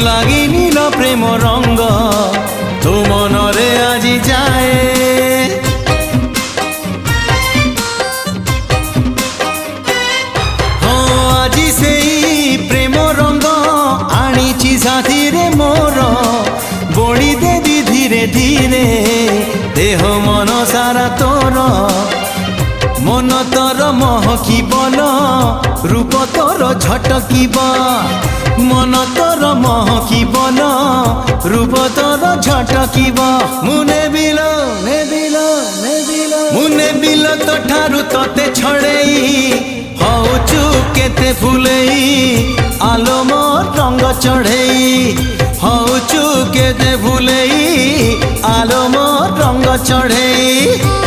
লাগি নীল প্রেম রঙ্গ তো মনরে আজি যায় আজি সেই প্রেম রঙ্গ আনিছি সাথীরে মোর বড়ি দেবি ধীরে ধীরে দেহ মন সারা তোর মন তোর মহকিবল রূপ তোর ঝটকিব মন তোর মহকিবল রূপ তোর ঝটকিব মুনে বিল মুনে বিল তো ঠারু তোতে ছড়েই হউচু কেতে ফুলেই আলো মোর রঙ্গ চढ़ेई হউচু কেতে ফুলেই আলো মোর রঙ্গ চढ़ेई